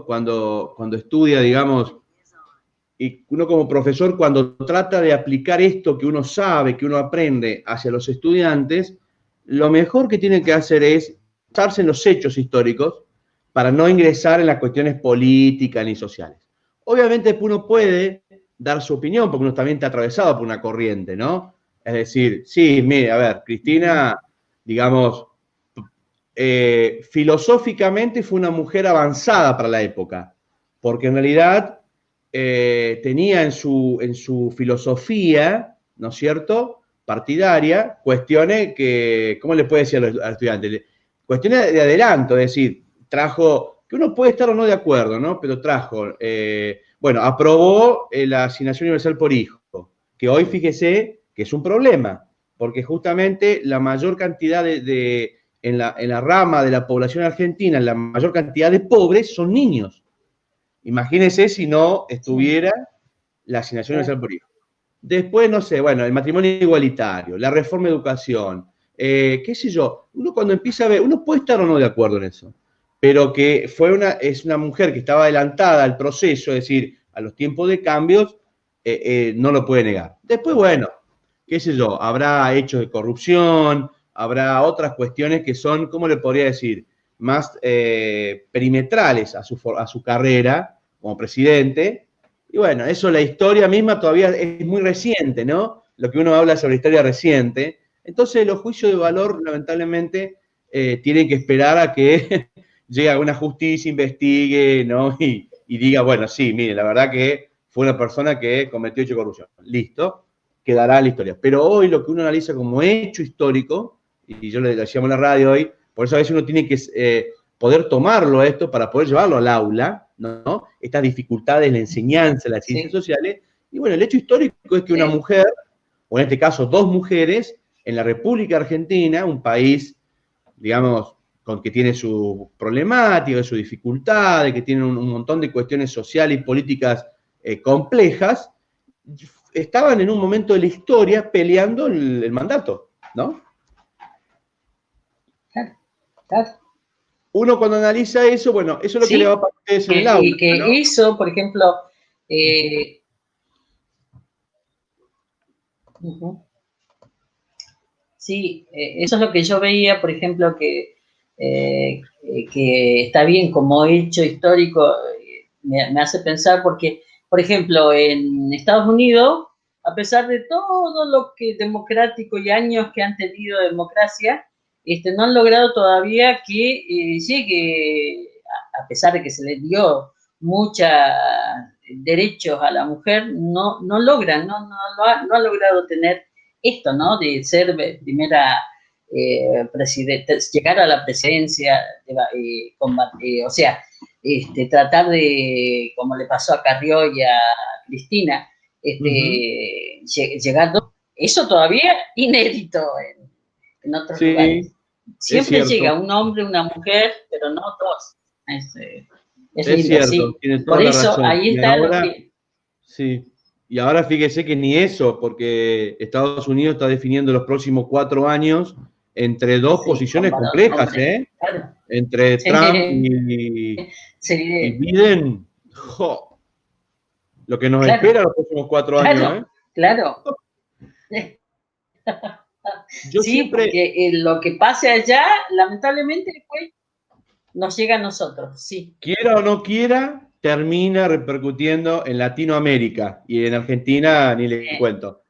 cuando estudia, digamos, y uno como profesor, cuando trata de aplicar esto que uno sabe, que uno aprende hacia los estudiantes, lo mejor que tiene que hacer es basarse en los hechos históricos para no ingresar en las cuestiones políticas ni sociales. Obviamente uno puede dar su opinión, porque uno también está atravesado por una corriente, ¿no? Es decir, sí, mire, a ver, Cristina, digamos, filosóficamente fue una mujer avanzada para la época, porque en realidad tenía en su filosofía, ¿no es cierto?, partidaria, cuestiones que, ¿cómo le puede decir a los estudiantes? Cuestiones de adelanto, es decir, trajo, que uno puede estar o no de acuerdo, ¿no? Pero trajo, bueno, aprobó la asignación universal por hijo, que hoy fíjese que es un problema, porque justamente la mayor cantidad en la rama de la población argentina, la mayor cantidad de pobres son niños. Imagínense si no estuviera la asignación universal por hijo. Después, no sé, bueno, el matrimonio igualitario, la reforma de educación, qué sé yo, uno cuando empieza a ver, uno puede estar o no de acuerdo en eso, pero que es una mujer que estaba adelantada al proceso, es decir, a los tiempos de cambios, no lo puede negar. Después, bueno, qué sé yo, habrá hechos de corrupción, habrá otras cuestiones que son, ¿cómo le podría decir?, más perimetrales a su carrera como presidente. Y bueno, eso la historia misma todavía es muy reciente, ¿no? Lo que uno habla sobre historia reciente. Entonces los juicios de valor, lamentablemente, tienen que esperar a que llegue alguna justicia, investigue, ¿no? Y diga, bueno, sí, mire, la verdad que fue una persona que cometió hecho de corrupción. Listo, quedará la historia. Pero hoy lo que uno analiza como hecho histórico, y yo le decíamos en la radio hoy, por eso a veces uno tiene que poder tomarlo esto para poder llevarlo al aula, ¿no? Estas dificultades en la enseñanza, en las ciencias sociales. Y bueno, el hecho histórico es que una mujer, o en este caso dos mujeres, en la República Argentina, un país, digamos, con que tiene su problemática, sus dificultades, que tiene un montón de cuestiones sociales y políticas complejas, estaban en un momento de la historia peleando el mandato, ¿no? Claro. Uno cuando analiza eso, bueno, eso es lo que le va a pasar a ustedes en el aula. Y que ¿no? Eso, por ejemplo, sí, eso es lo que yo veía, por ejemplo, que está bien como hecho histórico, me hace pensar porque, por ejemplo, en Estados Unidos, a pesar de todo lo que democrático y años que han tenido de democracia, no han logrado todavía que llegue, a pesar de que se les dio muchos derechos a la mujer, no logran, no ha logrado tener esto, ¿no? De ser primera presidente, llegar a la presidencia, o sea, tratar de, como le pasó a Carrió y a Cristina, llegando, eso todavía inédito en otros lugares. Siempre llega un hombre, una mujer, pero no dos. Es lindo, cierto, sí. tiene toda Por la eso razón. ahí está ahora, lo que... Sí, y ahora fíjese que ni eso, porque Estados Unidos está definiendo los próximos 4 años entre dos posiciones complejas, ¿eh? Claro. Entre Trump y Biden. ¡Jo! Lo que nos espera los próximos 4 años, ¿eh? Claro. Yo siempre, porque lo que pase allá, lamentablemente, después nos llega a nosotros, sí. Quiera o no quiera, termina repercutiendo en Latinoamérica y en Argentina ni le cuento.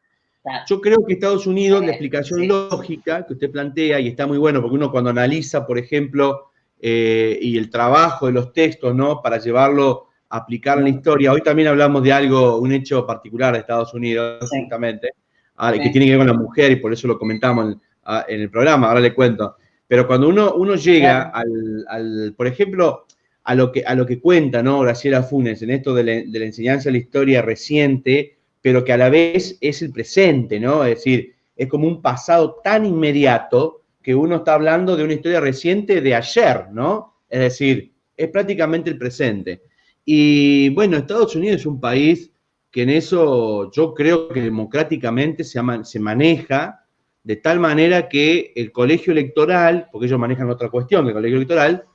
Yo creo que Estados Unidos, la explicación lógica que usted plantea, y está muy bueno, porque uno cuando analiza, por ejemplo, y el trabajo de los textos, ¿no? Para llevarlo a aplicar en la historia. Hoy también hablamos de algo, un hecho particular de Estados Unidos, justamente, que tiene que ver con la mujer, y por eso lo comentamos en el programa, ahora le cuento. Pero cuando uno llega por ejemplo, a lo que cuenta, ¿no? Graciela Funes en esto de la enseñanza de la historia reciente, pero que a la vez es el presente, ¿no? Es decir, es como un pasado tan inmediato que uno está hablando de una historia reciente de ayer, ¿no? Es decir, es prácticamente el presente. Y bueno, Estados Unidos es un país que en eso yo creo que democráticamente se maneja de tal manera que el colegio electoral, porque ellos manejan otra cuestión, el colegio electoral,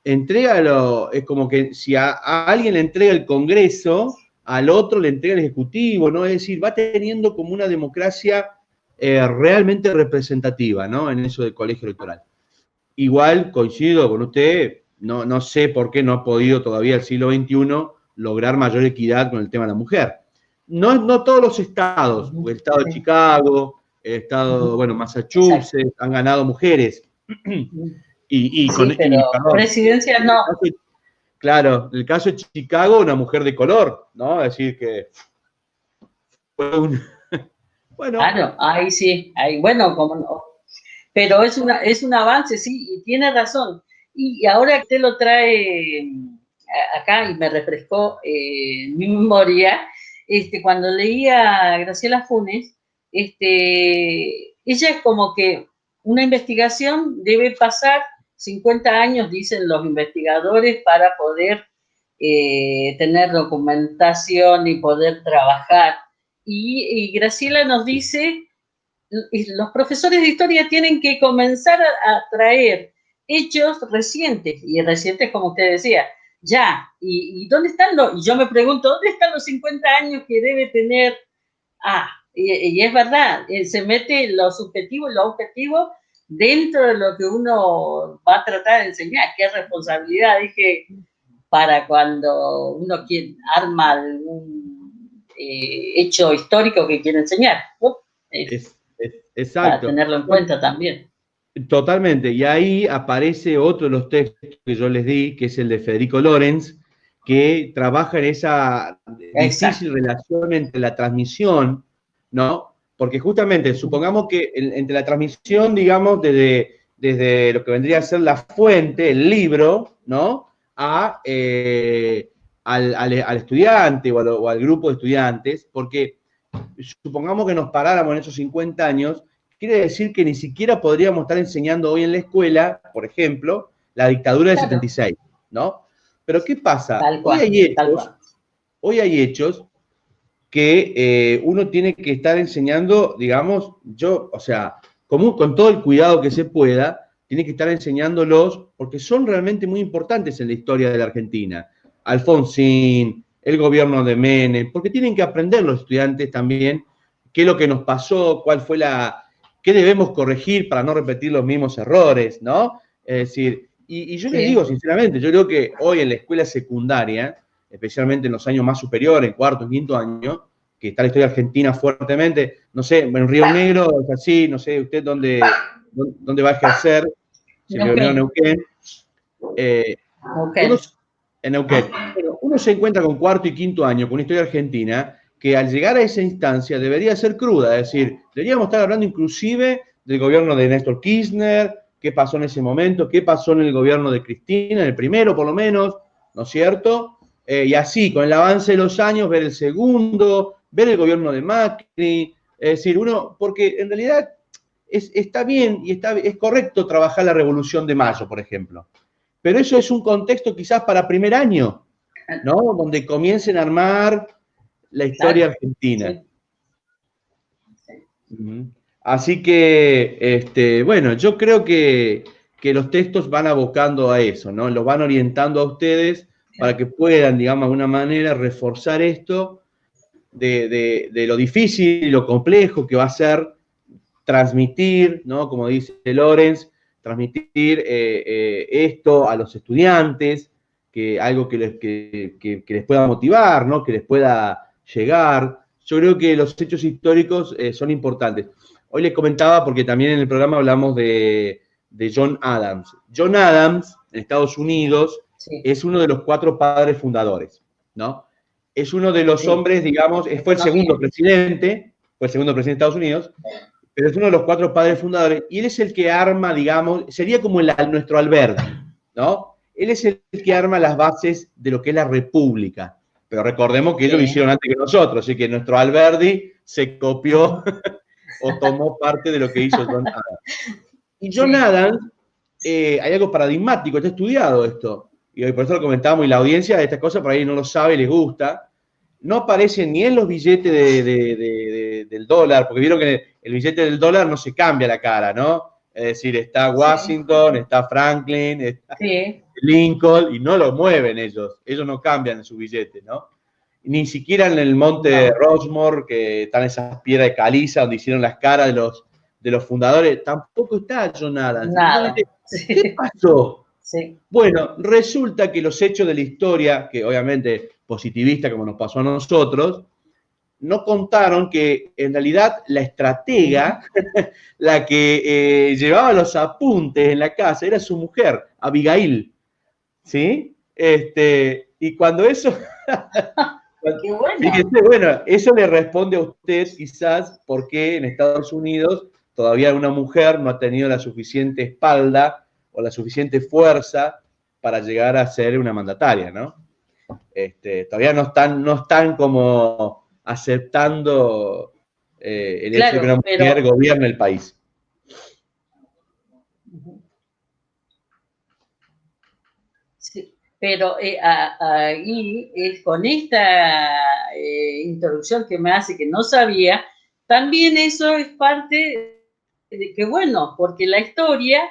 es como que si a alguien le entrega el Congreso, al otro le entrega el Ejecutivo, ¿no? Es decir, va teniendo como una democracia realmente representativa, ¿no? En eso del colegio electoral. Igual coincido con usted, no sé por qué no ha podido todavía el siglo XXI lograr mayor equidad con el tema de la mujer. No todos los estados, el estado de Chicago, el estado, bueno, Massachusetts, Exacto. han ganado mujeres. Sí, pero Perdón, presidencia no. claro, en el caso de Chicago, una mujer de color, ¿no? Es decir, que fue un. Bueno, Claro, ahí sí, ahí, bueno, como no. Pero es un avance, sí, y tiene razón. Y ahora que te lo trae acá y me refrescó mi memoria, cuando leía a Graciela Funes, ella es como que una investigación debe pasar 50 años, dicen los investigadores, para poder tener documentación y poder trabajar. Y Graciela nos dice los profesores de historia tienen que comenzar a traer hechos recientes, y recientes como usted decía, ya, y ¿dónde están los? Y yo me pregunto, ¿dónde están los 50 años que debe tener? Y es verdad, se mete lo subjetivo y lo objetivo dentro de lo que uno va a tratar de enseñar, qué responsabilidad, dije, para cuando uno arma algún hecho histórico que quiere enseñar. Para exacto. tenerlo en Bueno, cuenta también. totalmente. Y ahí aparece otro de los textos que yo les di, que es el de Federico Lorenz, que trabaja en esa Exacto. difícil relación entre la transmisión, ¿no? Porque justamente, supongamos que entre la transmisión, digamos, desde lo que vendría a ser la fuente, el libro, ¿no? Al estudiante o al grupo de estudiantes, porque supongamos que nos paráramos en esos 50 años, quiere decir que ni siquiera podríamos estar enseñando hoy en la escuela, por ejemplo, la dictadura del Claro. 76, ¿no? Pero ¿qué pasa? Tal cual, tal cual. Hoy hay hechos que uno tiene que estar enseñando, digamos, o sea, con todo el cuidado que se pueda, tiene que estar enseñándolos porque son realmente muy importantes en la historia de la Argentina. Alfonsín, el gobierno de Menem, porque tienen que aprender los estudiantes también qué es lo que nos pasó, qué debemos corregir para no repetir los mismos errores, ¿no? Es decir, y yo les Sí. digo sinceramente, yo creo que hoy en la escuela secundaria, especialmente en los años más superiores, en cuarto, quinto año, que está la historia argentina fuertemente, no sé, en Río Negro es así, no sé, usted dónde va a ejercer, si Río Negro, Neuquén. Neuquén, uno, Neuquén. en Neuquén, bueno, uno se encuentra con cuarto y quinto año con una historia argentina que al llegar a esa instancia debería ser cruda, es decir, deberíamos estar hablando inclusive del gobierno de Néstor Kirchner, qué pasó en ese momento, qué pasó en el gobierno de Cristina, en el primero por lo menos, ¿no es cierto? Y así, con el avance de los años, ver el segundo, ver el gobierno de Macri, es decir, porque en realidad está bien y es correcto trabajar la Revolución de Mayo, por ejemplo, pero eso es un contexto quizás para primer año, ¿no? Donde comiencen a armar la historia Claro. argentina. Sí. Así que, bueno, yo creo que los textos van abocando a eso, ¿no? Los van orientando a ustedes para que puedan, digamos, de alguna manera reforzar esto de lo difícil y lo complejo que va a ser transmitir, ¿no? Como dice Lorenz, transmitir esto a los estudiantes, algo que les pueda motivar, ¿no? Que les pueda llegar. Yo creo que los hechos históricos son importantes. Hoy les comentaba, porque también en el programa hablamos de John Adams. John Adams, en Estados Unidos, Sí. es uno de los 4 padres fundadores, ¿no? Es uno de los Sí. hombres, digamos, fue el segundo presidente de Estados Unidos, pero es uno de los 4 padres fundadores, y él es el que arma, digamos, sería como nuestro Alberti, ¿no? Él es el que arma las bases de lo que es la república, pero recordemos que ellos lo hicieron antes que nosotros, así que nuestro Alberti se copió o tomó parte de lo que hizo John Adams. Y John Adams, hay algo paradigmático, está estudiado esto, y hoy por eso lo comentamos, y la audiencia de estas cosas por ahí no lo sabe y les gusta, no aparecen ni en los billetes del dólar, porque vieron que el billete del dólar no se cambia la cara, ¿no? Es decir, está Washington, está Franklin, está Lincoln, y no lo mueven ellos no cambian en su billete, ¿no? Ni siquiera en el monte de Rushmore, que están esas piedras de caliza donde hicieron las caras de los fundadores, tampoco está John Adams. Nada. ¿Qué pasó? Sí. Bueno, resulta que los hechos de la historia, que obviamente positivista como nos pasó a nosotros, no contaron que en realidad la estratega, la que llevaba los apuntes en la casa, era su mujer, Abigail. ¿Sí? Y cuando eso... Qué bueno. Fíjese, bueno, eso le responde a usted quizás por qué en Estados Unidos todavía una mujer no ha tenido la suficiente espalda o la suficiente fuerza para llegar a ser una mandataria, ¿no? Todavía no están como aceptando el hecho de que una mujer gobierne el país. Sí, pero ahí, con esta introducción que me hace que no sabía, también eso es parte de que, bueno, porque la historia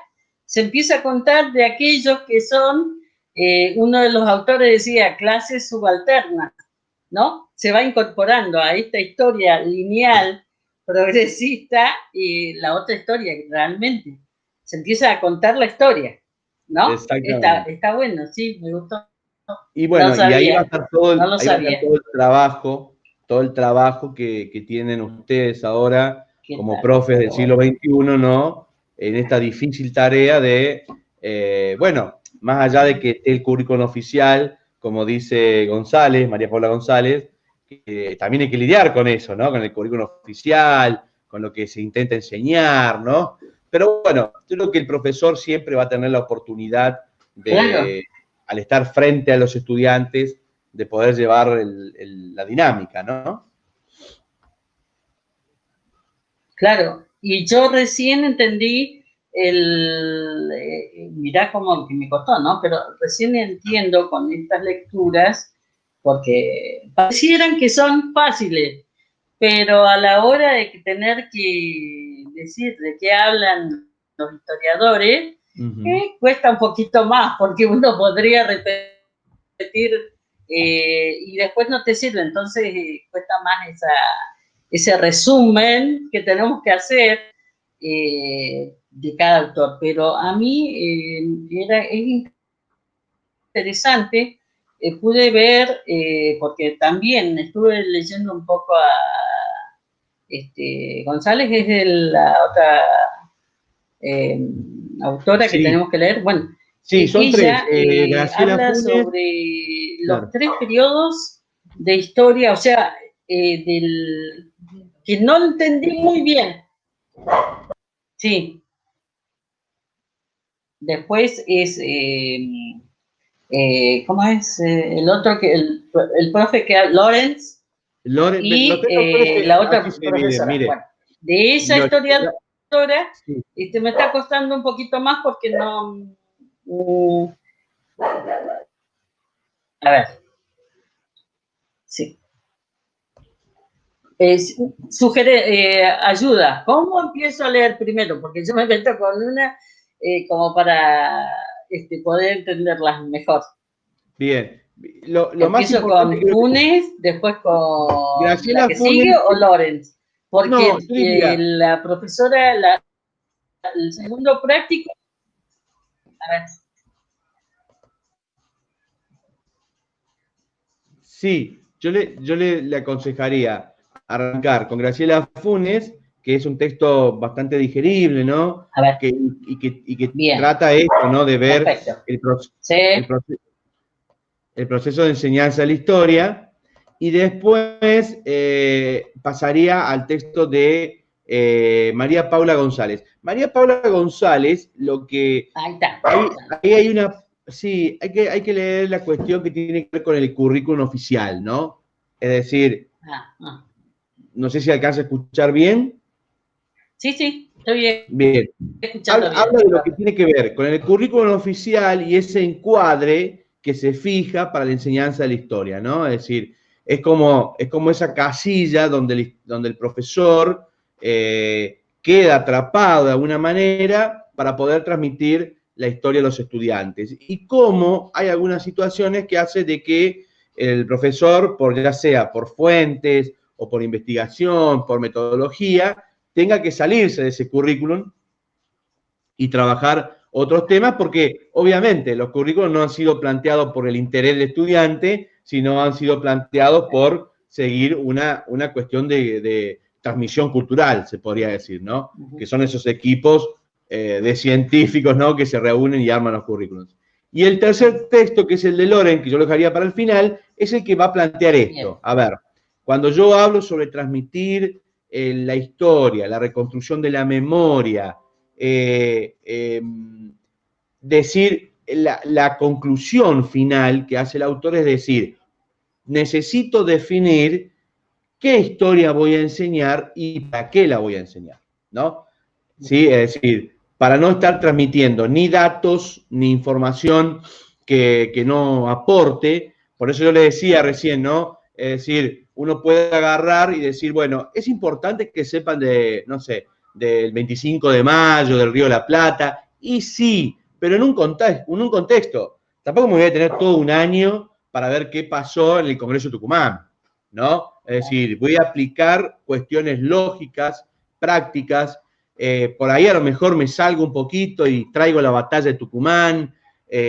se empieza a contar de aquellos que son, uno de los autores decía, clases subalternas, ¿no? Se va incorporando a esta historia lineal, progresista, y la otra historia, realmente. Se empieza a contar la historia, ¿no? Está bueno, sí, me gustó. Y bueno, y ahí va a estar todo el trabajo que tienen ustedes ahora como profes del siglo XXI, ¿no? En esta difícil tarea de, bueno, más allá de que esté el currículum oficial, como dice González, María Paula González, también hay que lidiar con eso, ¿no? Con el currículum oficial, con lo que se intenta enseñar, ¿no? Pero bueno, yo creo que el profesor siempre va a tener la oportunidad de, al estar frente a los estudiantes, de poder llevar la dinámica, ¿no? Claro, y yo recién entendí mirá cómo que me costó, ¿no? Pero recién entiendo con estas lecturas, porque parecieran que son fáciles, pero a la hora de tener que decir de qué hablan los historiadores, cuesta un poquito más, porque uno podría repetir y después no te sirve, entonces cuesta más ese resumen que tenemos que hacer de cada autor. Pero a mí es interesante, pude ver, porque también estuve leyendo un poco a González, es de la otra autora que tenemos que leer. Bueno, sí, son ella habla Funes, sobre los 3 periodos de historia, o sea, que no entendí muy bien. Sí. Después es, ¿cómo es? El otro, que el profe que Lawrence, y la otra profesora. Mire. Bueno, de esa historiadora, me está costando un poquito más porque no... a ver. Sí. Ayuda. ¿Cómo empiezo a leer primero? Porque yo me meto con una como para poder entenderlas mejor. Bien. Lo empiezo más con Funes, después con Graciela, la que Funes, sigue, o Lawrence. Porque no, la profesora, el segundo práctico... A ver. Sí, yo le aconsejaría arrancar con Graciela Funes, que es un texto bastante digerible, ¿no? A ver. Y que trata esto, ¿no? De ver el proceso de enseñanza de la historia. Y después pasaría al texto de María Paula González. María Paula González, lo que... Ahí está. Ahí hay una... Sí, hay que leer la cuestión que tiene que ver con el currículum oficial, ¿no? Es decir, no sé si alcanza a escuchar bien. Sí, estoy bien. Bien. Habla de lo que tiene que ver con el currículum oficial y ese encuadre que se fija para la enseñanza de la historia, ¿no? Es decir, es como esa casilla donde el profesor queda atrapado de alguna manera para poder transmitir la historia de los estudiantes y cómo hay algunas situaciones que hace de que el profesor, ya sea por fuentes o por investigación, por metodología, tenga que salirse de ese currículum y trabajar otros temas, porque obviamente los currículos no han sido planteados por el interés del estudiante, sino han sido planteados por seguir una cuestión de transmisión cultural, se podría decir, ¿no? Que son esos equipos de científicos, ¿no? Que se reúnen y arman los currículos. Y el tercer texto, que es el de Loren, que yo lo dejaría para el final, es el que va a plantear esto. A ver, cuando yo hablo sobre transmitir la historia, la reconstrucción de la memoria, decir la conclusión final que hace el autor es decir, necesito definir qué historia voy a enseñar y para qué la voy a enseñar, ¿no? ¿Sí? Es decir, para no estar transmitiendo ni datos ni información que no aporte. Por eso yo le decía recién, ¿no? Es decir, uno puede agarrar y decir, bueno, es importante que sepan de, no sé, del 25 de mayo, del Río de la Plata, y sí, pero en un contexto. Tampoco me voy a tener todo un año para ver qué pasó en el Congreso de Tucumán, ¿no? Es decir, voy a aplicar cuestiones lógicas, prácticas. Por ahí a lo mejor me salgo un poquito y traigo la batalla de Tucumán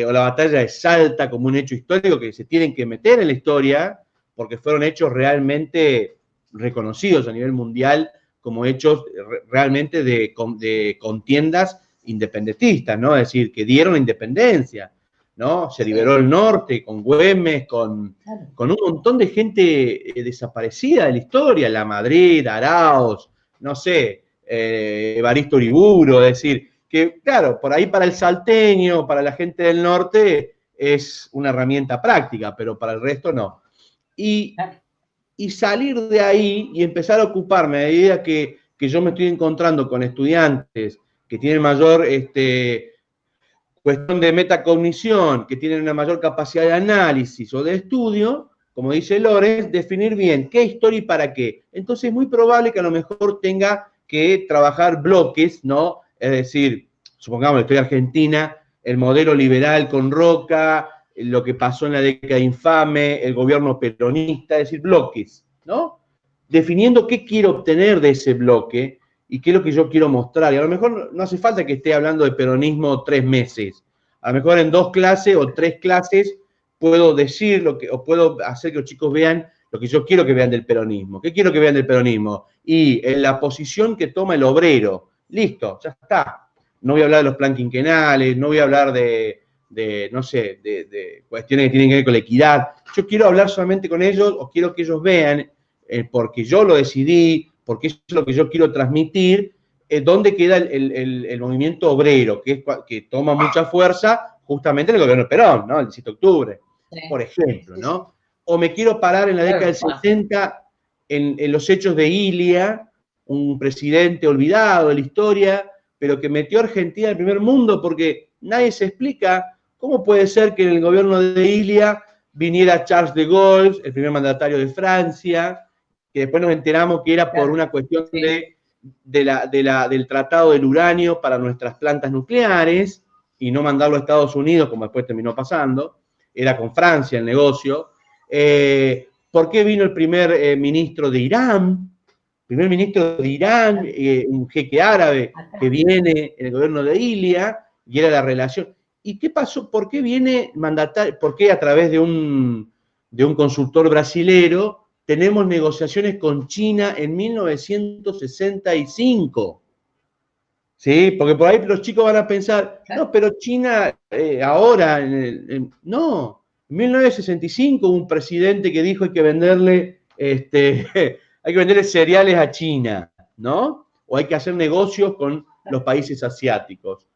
o la batalla de Salta como un hecho histórico que se tienen que meter en la historia porque fueron hechos realmente reconocidos a nivel mundial como hechos realmente de contiendas independentistas, ¿no? Es decir, que dieron la independencia, ¿no? Se liberó el norte con Güemes, con un montón de gente desaparecida de la historia, La Madrid, Arauz, no sé, Evaristo Uriburu, es decir, que claro, por ahí para el salteño, para la gente del norte, es una herramienta práctica, pero para el resto no. Y salir de ahí y empezar a ocuparme a medida que yo me estoy encontrando con estudiantes que tienen mayor cuestión de metacognición, que tienen una mayor capacidad de análisis o de estudio, como dice Lorenz, definir bien qué historia y para qué. Entonces es muy probable que a lo mejor tenga que trabajar bloques, ¿no? Es decir, supongamos la historia argentina, el modelo liberal con Roca, lo que pasó en la década infame, el gobierno peronista, es decir, bloques, ¿no? Definiendo qué quiero obtener de ese bloque y qué es lo que yo quiero mostrar. Y a lo mejor no hace falta que esté hablando de peronismo 3 meses. A lo mejor en 2 clases o 3 clases puedo decir o puedo hacer que los chicos vean lo que yo quiero que vean del peronismo. ¿Qué quiero que vean del peronismo? Y en la posición que toma el obrero. Listo, ya está. No voy a hablar de los plan quinquenales, no voy a hablar de no sé, de cuestiones que tienen que ver con la equidad. Yo quiero hablar solamente con ellos o quiero que ellos vean, porque yo lo decidí, porque eso es lo que yo quiero transmitir, dónde queda el movimiento obrero, que toma mucha fuerza justamente en el gobierno de Perón, ¿no? El 17 de octubre, por ejemplo, ¿no? O me quiero parar en la década del 60 en los hechos de Ilia, un presidente olvidado de la historia, pero que metió a Argentina al primer mundo porque nadie se explica cómo puede ser que en el gobierno de Ilia viniera Charles de Gaulle, el primer mandatario de Francia, que después nos enteramos que era por una cuestión del tratado del uranio para nuestras plantas nucleares y no mandarlo a Estados Unidos, como después terminó pasando, era con Francia el negocio. ¿Por qué vino el primer ministro de Irán? Primer ministro de Irán, un jeque árabe que viene en el gobierno de Ilia, y era la relación. ¿Y qué pasó? ¿Por qué viene mandatario? ¿Por qué a través de un consultor brasilero tenemos negociaciones con China en 1965? ¿Sí? Porque por ahí los chicos van a pensar, no, pero China ahora, no, en 1965 hubo un presidente que dijo hay que venderle, hay que venderle cereales a China, ¿no? O hay que hacer negocios con los países asiáticos.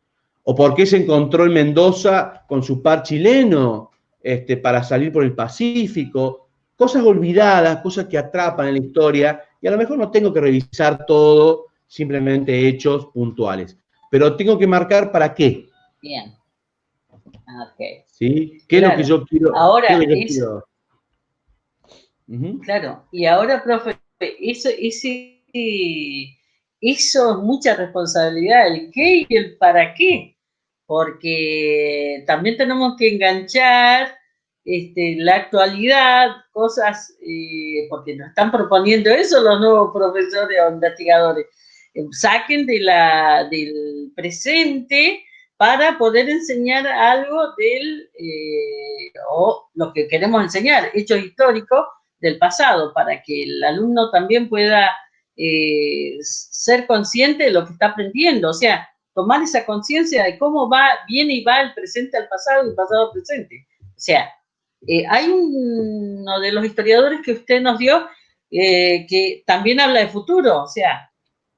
¿O por qué se encontró en Mendoza con su par chileno para salir por el Pacífico? Cosas olvidadas, cosas que atrapan en la historia, y a lo mejor no tengo que revisar todo, simplemente hechos puntuales. Pero tengo que marcar para qué. Bien. Ok. ¿Sí? ¿Qué es lo que yo quiero? Ahora, quiero? Claro, y ahora, profe, eso es mucha responsabilidad, el qué y el para qué. porque también tenemos que enganchar la actualidad, cosas, porque nos están proponiendo eso los nuevos profesores o investigadores. Saquen del presente para poder enseñar algo o lo que queremos enseñar, hechos históricos del pasado, para que el alumno también pueda ser consciente de lo que está aprendiendo, o sea, tomar esa conciencia de cómo viene y va el presente al pasado y el pasado al presente. O sea, hay uno de los historiadores que usted nos dio que también habla de futuro, o sea,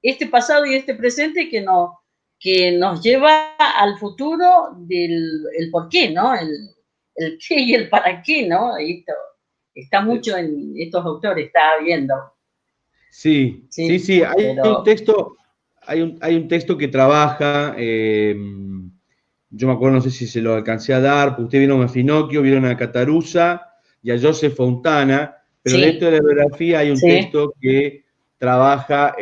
este pasado y este presente que nos lleva al futuro del por qué, ¿no? El qué y el para qué, ¿no? Esto está mucho en estos autores, estaba viendo. Sí, sí, sí, hay pero... un texto, hay un texto que trabaja, yo me acuerdo, no sé si se lo alcancé a dar, porque ustedes vieron a Finocchio, vieron a Catarusa y a Joseph Fontana, pero dentro de la biografía hay un texto que trabaja,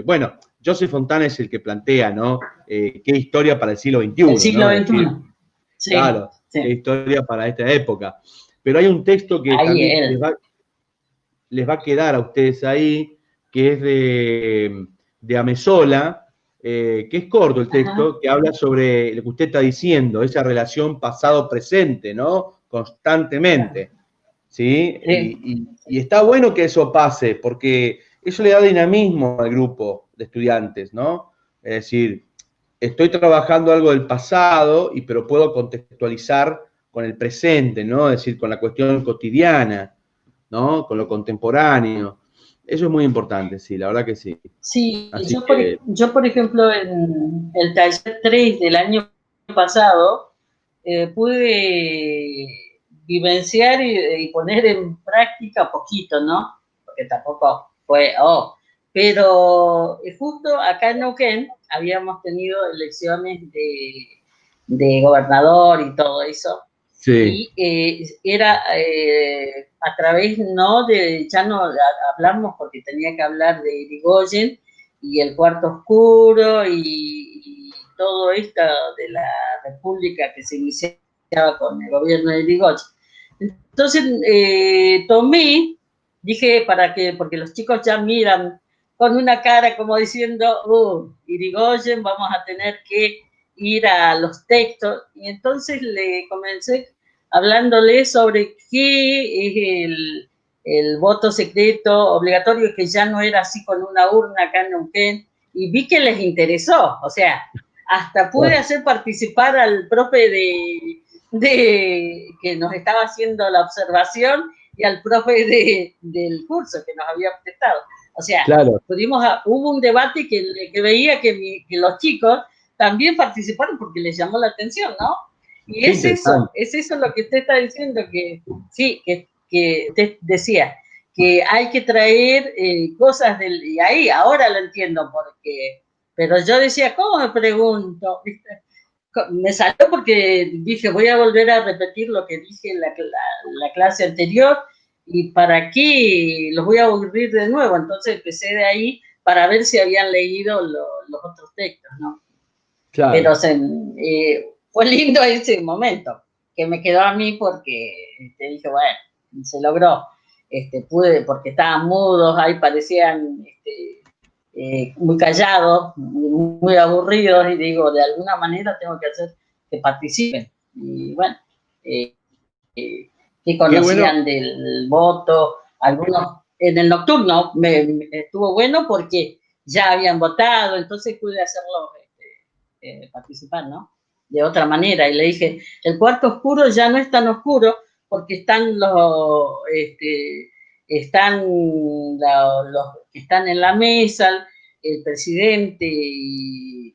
bueno, Joseph Fontana es el que plantea, ¿no? ¿Qué historia para el siglo XXI? El siglo ¿no? XXI. Sí, claro, qué historia para esta época. Pero hay un texto que ahí también les va a quedar a ustedes ahí, que es de Amezola, que es corto el texto, ajá, que habla sobre lo que usted está diciendo, esa relación pasado-presente, ¿no? Constantemente, ¿sí? Y está bueno que eso pase, porque eso le da dinamismo al grupo de estudiantes, ¿no? Es decir, estoy trabajando algo del pasado, pero puedo contextualizar con el presente, ¿no? Es decir, con la cuestión cotidiana, ¿no? Con lo contemporáneo. Eso es muy importante, sí, la verdad que sí. Sí, yo por ejemplo, en el taller 3 del año pasado, pude vivenciar y poner en práctica poquito, ¿no? Porque tampoco fue, pero justo acá en Neuquén habíamos tenido elecciones de gobernador y todo eso. Sí. Y era a través, ya no hablamos porque tenía que hablar de Irigoyen y el Cuarto Oscuro y todo esto de la república que se iniciaba con el gobierno de Irigoyen. Entonces dije porque los chicos ya miran con una cara como diciendo, Irigoyen, vamos a tener que ir a los textos, y entonces le comencé hablándole sobre qué es el voto secreto obligatorio, que ya no era así con una urna acá en Neuquén, y vi que les interesó, o sea, hasta pude hacer participar al profe de que nos estaba haciendo la observación y al profe del curso que nos había prestado. O sea, claro, hubo un debate que veía que los chicos también participaron porque les llamó la atención, ¿no? Y es eso lo que usted está diciendo, que sí, que usted decía, que hay que traer cosas y ahí, ahora lo entiendo, pero yo decía, ¿cómo me pregunto? ¿Viste? Me salió porque dije, voy a volver a repetir lo que dije en la clase anterior, y para qué los voy a aburrir de nuevo. Entonces empecé de ahí para ver si habían leído los otros textos, ¿no? Claro. Pero fue lindo ese momento, que me quedó a mí porque dije, bueno, se logró. Pude, porque estaban mudos, ahí parecían muy callados, muy aburridos, y digo, de alguna manera tengo que hacer que participen. Y bueno, que conocían del voto, algunos en el nocturno estuvo bueno porque ya habían votado, entonces pude hacerlo participar, ¿no? De otra manera, y le dije, el cuarto oscuro ya no es tan oscuro porque están los que están en la mesa, el presidente y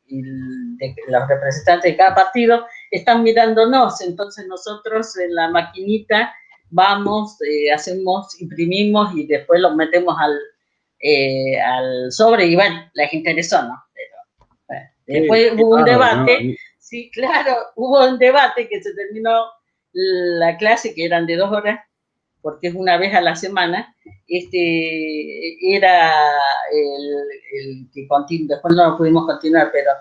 los representantes de cada partido están mirándonos, entonces nosotros en la maquinita vamos, imprimimos y después los metemos al sobre, y bueno, les interesó, ¿no? Después hubo un debate, ¿no? Sí, claro, hubo un debate que se terminó la clase, que eran de 2 horas, porque es una vez a la semana, era el que después no pudimos continuar, pero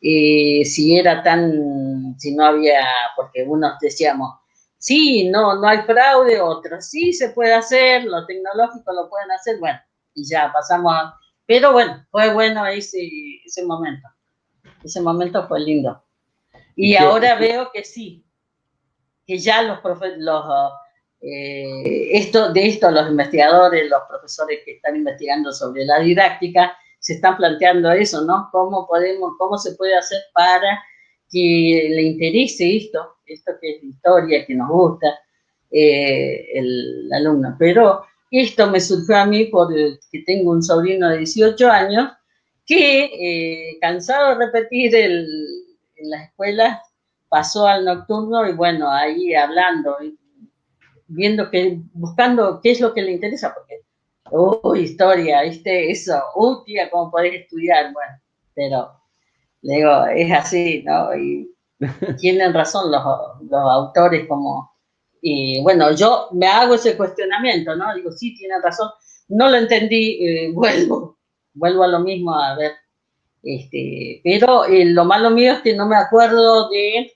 si era si no había, porque unos decíamos, sí, no hay fraude, otros sí se puede hacer, lo tecnológico lo pueden hacer, bueno, y ya pasamos pero bueno, fue bueno ese momento. Ese momento fue lindo. Y ahora veo que sí, que ya los investigadores, los profesores que están investigando sobre la didáctica, se están planteando eso, ¿no? ¿Cómo se puede hacer para que le interese esto que es historia, que nos gusta, el alumno? Pero esto me surgió a mí porque tengo un sobrino de 18 años que, cansado de repetir en las escuelas, pasó al nocturno y bueno, ahí hablando, buscando qué es lo que le interesa, porque, historia, ¿viste? Eso, tía, ¿cómo podés estudiar? Bueno, pero le digo, es así, ¿no? Y tienen razón los autores y bueno, yo me hago ese cuestionamiento, ¿no? Digo, sí, tienen razón, no lo entendí, vuelvo a lo mismo, a ver, pero lo malo mío es que no me acuerdo de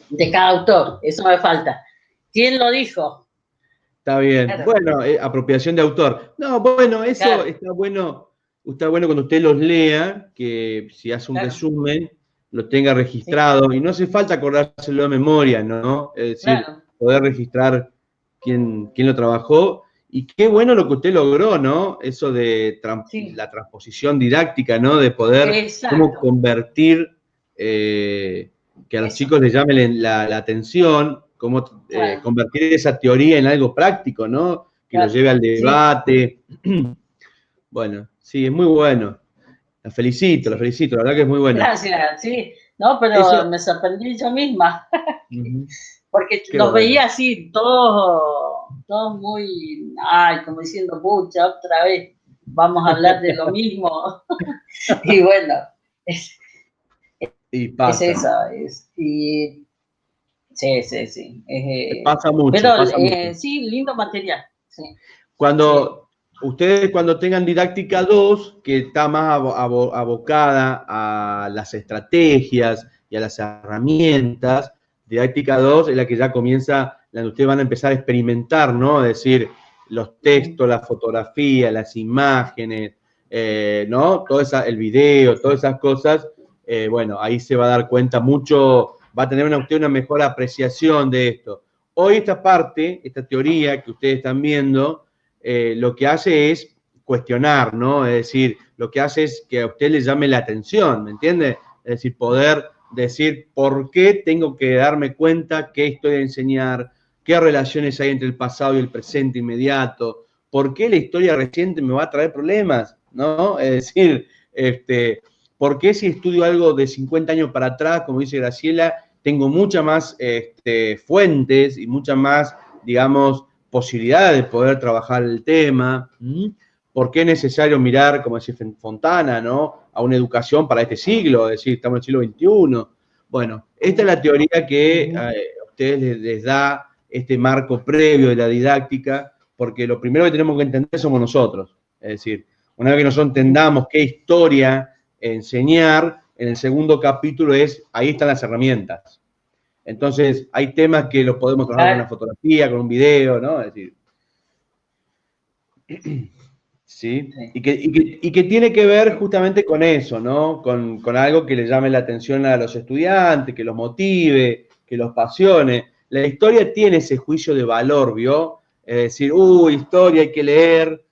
de cada autor, eso me falta. ¿Quién lo dijo? Está bien. Claro. Bueno, apropiación de autor. No, bueno, eso claro. Está bueno cuando usted los lea, que si hace un resumen, lo tenga registrado. Sí. Y no hace falta acordárselo de memoria, ¿no? Es decir, poder registrar quién lo trabajó. Y qué bueno lo que usted logró, ¿no? Eso de la transposición didáctica, ¿no? De poder cómo convertir, que a los chicos les llame la atención, cómo convertir esa teoría en algo práctico, ¿no? Que lo lleve al debate. Sí. Bueno, sí, es muy bueno. La felicito, la verdad que es muy bueno. Gracias, sí. No, pero me sorprendí yo misma. Porque los veía así, todos muy, como diciendo, pucha, otra vez vamos a hablar de lo mismo. Y bueno, y pasa. Es eso. Sí. Pasa mucho. Pero pasa mucho. sí, lindo material. Sí. Ustedes cuando tengan didáctica 2, que está más abocada a las estrategias y a las herramientas, didáctica 2 es la que ya comienza, la que ustedes van a empezar a experimentar, ¿no? Es decir, los textos, la fotografía, las imágenes, ¿no? El video, todas esas cosas, bueno, ahí se va a dar cuenta mucho, va a tener usted una mejor apreciación de esto. Hoy esta parte, esta teoría que ustedes están viendo, lo que hace es cuestionar, ¿no? Es decir, lo que hace es que a usted le llame la atención, ¿me entiende? Es decir, poder decir por qué tengo que darme cuenta qué estoy a enseñar, qué relaciones hay entre el pasado y el presente inmediato, por qué la historia reciente me va a traer problemas, ¿no? Es decir, por qué si estudio algo de 50 años para atrás, como dice Graciela, tengo muchas más fuentes y muchas más, digamos, posibilidades de poder trabajar el tema. ¿Por qué es necesario mirar, como decía Fontana, ¿no? A una educación para este siglo? Es decir, estamos en el siglo XXI. Bueno, esta es la teoría que a ustedes les da este marco previo de la didáctica, porque lo primero que tenemos que entender somos nosotros. Es decir, una vez que nosotros entendamos qué historia enseñar, en el segundo capítulo ahí están las herramientas. Entonces, hay temas que los podemos trabajar con una fotografía, con un video, ¿no? Es decir, ¿sí? Y que tiene que ver justamente con eso, ¿no? Con algo que le llame la atención a los estudiantes, que los motive, que los apasione. La historia tiene ese juicio de valor, ¿vio? Es decir, historia hay que leer,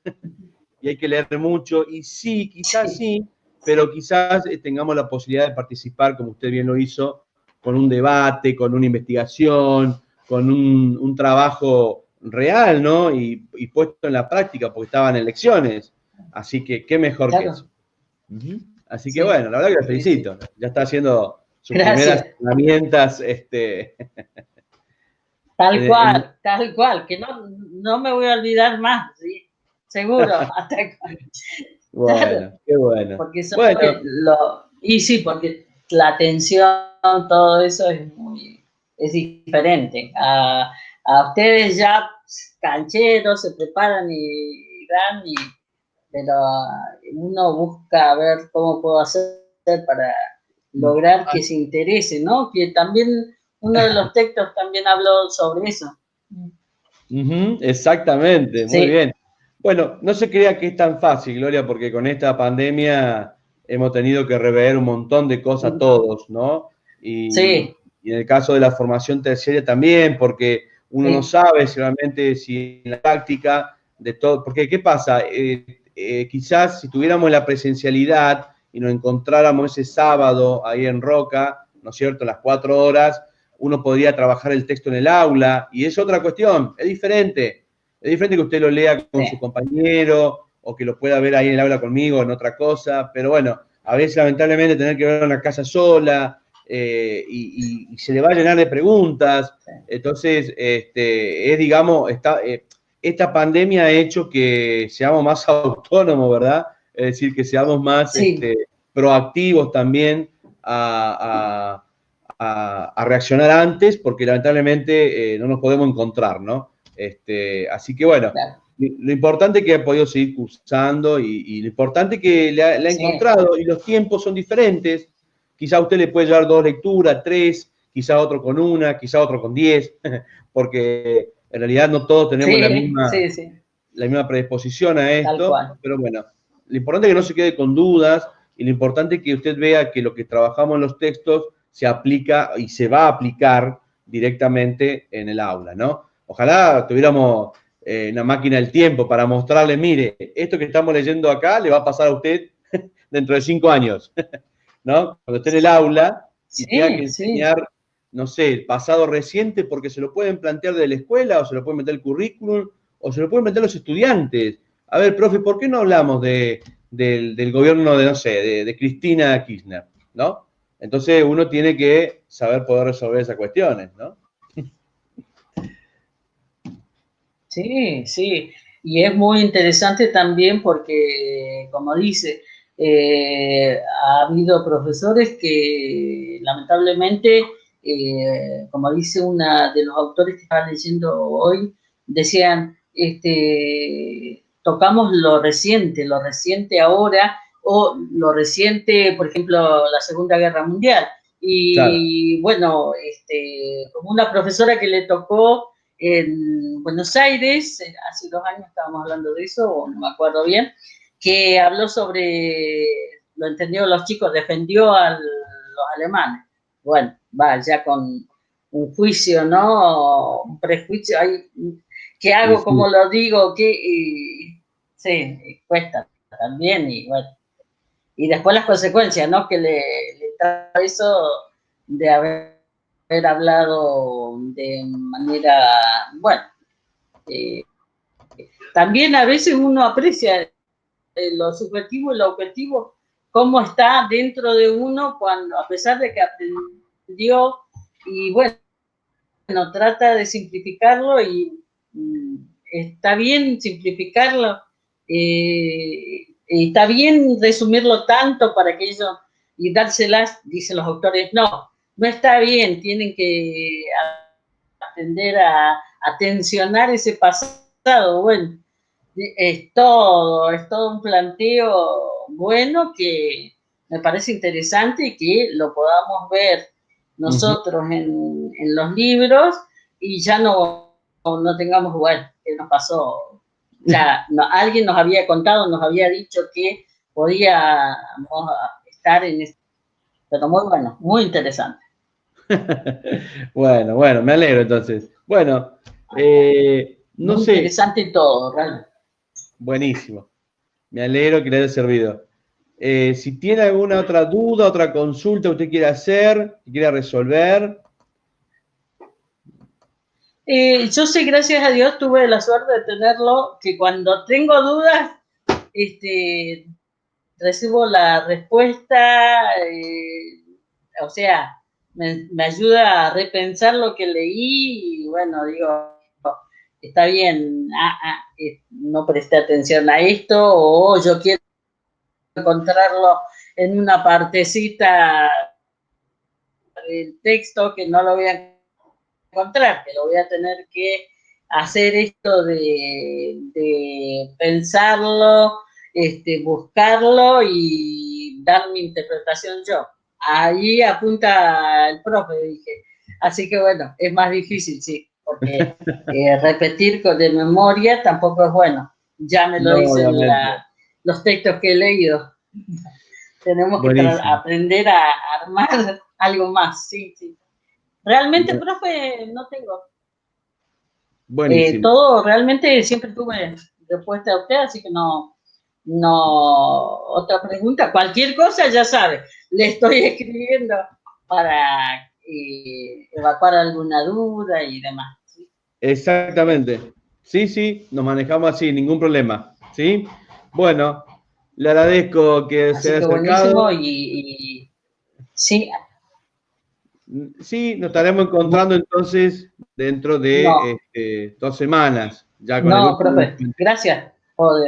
y hay que leer mucho, y sí, quizás sí, pero quizás tengamos la posibilidad de participar, como usted bien lo hizo, con un debate, con una investigación, con un trabajo real, ¿no? Y puesto en la práctica, porque estaban en lecciones. Así que, qué mejor que eso. Así que, bueno, la verdad que la felicito. Ya está haciendo sus primeras herramientas. Tal cual, que no me voy a olvidar más, ¿sí? Seguro. Bueno, qué bueno. Porque y sí, porque la atención, todo eso es diferente. A ustedes ya cancheros se preparan y dan pero uno busca ver cómo puedo hacer para lograr que se interese, ¿no? Que también uno de los textos también habló sobre eso. Exactamente, muy Sí, bien. Bueno, no se crea que es tan fácil, Gloria, porque con esta pandemia hemos tenido que rever un montón de cosas todos, ¿no? sí, Y en el caso de la formación terciaria también, porque uno no sí, sabe si realmente, si en la práctica de todo, porque ¿qué pasa? Quizás si tuviéramos la presencialidad y nos encontráramos ese sábado ahí en Roca, ¿no es cierto?, las 4 horas, uno podría trabajar el texto en el aula, y es otra cuestión, es diferente. Es diferente que usted lo lea con su sí, compañero o que lo pueda ver ahí en el aula conmigo en otra cosa, pero bueno, a veces lamentablemente tener que ver en la casa sola y se le va a llenar de preguntas. sí. Entonces, es digamos, esta pandemia ha hecho que seamos más autónomos, ¿verdad? Es decir, que seamos más Sí, proactivos también a reaccionar antes, porque lamentablemente no nos podemos encontrar, ¿no? Así que bueno, claro, lo importante es que ha podido seguir cursando y lo importante es que le ha sí, encontrado y los tiempos son diferentes. Quizá a usted le puede llevar 2 lecturas, 3, quizá otro con una, quizá otro con 10, porque en realidad no todos tenemos sí, sí, sí, la misma predisposición a tal esto, cual. pero bueno, lo importante es que no se quede con dudas y lo importante es que usted vea que lo que trabajamos en los textos se aplica y se va a aplicar directamente en el aula, ¿no? Ojalá tuviéramos una máquina del tiempo para mostrarle, mire, esto que estamos leyendo acá le va a pasar a usted dentro de 5 años, ¿no? Cuando esté en el aula y tenga que Sí, sí, enseñar, no sé, el pasado reciente, porque se lo pueden plantear de la escuela o se lo pueden meter el currículum o se lo pueden meter los estudiantes. A ver, profe, ¿por qué no hablamos del gobierno de, no sé, de Cristina Kirchner, ¿no? Entonces uno tiene que saber poder resolver esas cuestiones, ¿no? sí, sí. Y es muy interesante también porque, como dice, ha habido profesores que lamentablemente, como dice una de los autores que estaba leyendo hoy, decían, tocamos lo reciente ahora, o lo reciente, por ejemplo, la Segunda Guerra Mundial. Claro. Y bueno, como una profesora que le tocó en Buenos Aires, hace 2 años estábamos hablando de eso, o no me acuerdo bien, que habló sobre, lo entendió los chicos, defendió a los alemanes. Bueno, va ya con un juicio, ¿no? Un prejuicio, hay, ¿qué Y hago? sí. ¿Cómo lo digo? ¿Qué? Sí, cuesta también, y bueno. Y después las consecuencias, ¿no? Que le trae eso de haber hablado de manera, bueno, eh, también a veces uno aprecia lo subjetivo y lo objetivo, cómo está dentro de uno cuando, a pesar de que aprendió, y bueno, trata de simplificarlo y está bien simplificarlo, y está bien resumirlo tanto para que ellos, y dárselas, dicen los autores, no, no está bien, tienen que aprender a tensionar ese pasado. Bueno, es todo un planteo bueno que me parece interesante y que lo podamos ver Ujú. nosotros en los libros y ya no tengamos, bueno, ¿qué nos pasó? Ya no, alguien nos había contado, nos había dicho que podíamos estar en esto, pero muy bueno, muy interesante. Bueno, bueno, me alegro entonces. Bueno, no Muy sé, interesante todo, realmente. buenísimo. Me alegro que le haya servido. Si tiene alguna otra duda, otra consulta que usted quiera hacer, que quiera resolver. Yo sé, gracias a Dios, tuve la suerte de tenerlo, que cuando tengo dudas, este, recibo la respuesta, o sea, me ayuda a repensar lo que leí y bueno, digo, está bien, no presté atención a esto o yo quiero encontrarlo en una partecita del texto que no lo voy a encontrar, que lo voy a tener que hacer esto de pensarlo buscarlo y dar mi interpretación yo. Ahí apunta el profe, dije. Así que bueno, es más difícil, sí, porque repetir de memoria tampoco es bueno. Ya me lo No, dicen obviamente. los textos que he leído. Tenemos que Buenísimo. aprender a armar algo más, sí, sí. Realmente, profe, no tengo. Buenísimo. Todo realmente siempre tuve respuesta a usted, así que no, otra pregunta, cualquier cosa ya sabe, le estoy escribiendo para evacuar alguna duda y demás. ¿Sí? Exactamente. Sí, sí, nos manejamos así, ningún problema. ¿Sí? Bueno, le agradezco que se Así haya que buenísimo acercado. Sí, Sí, nos estaremos encontrando entonces dentro de no, 2 semanas, ya con el no, último. profe, gracias por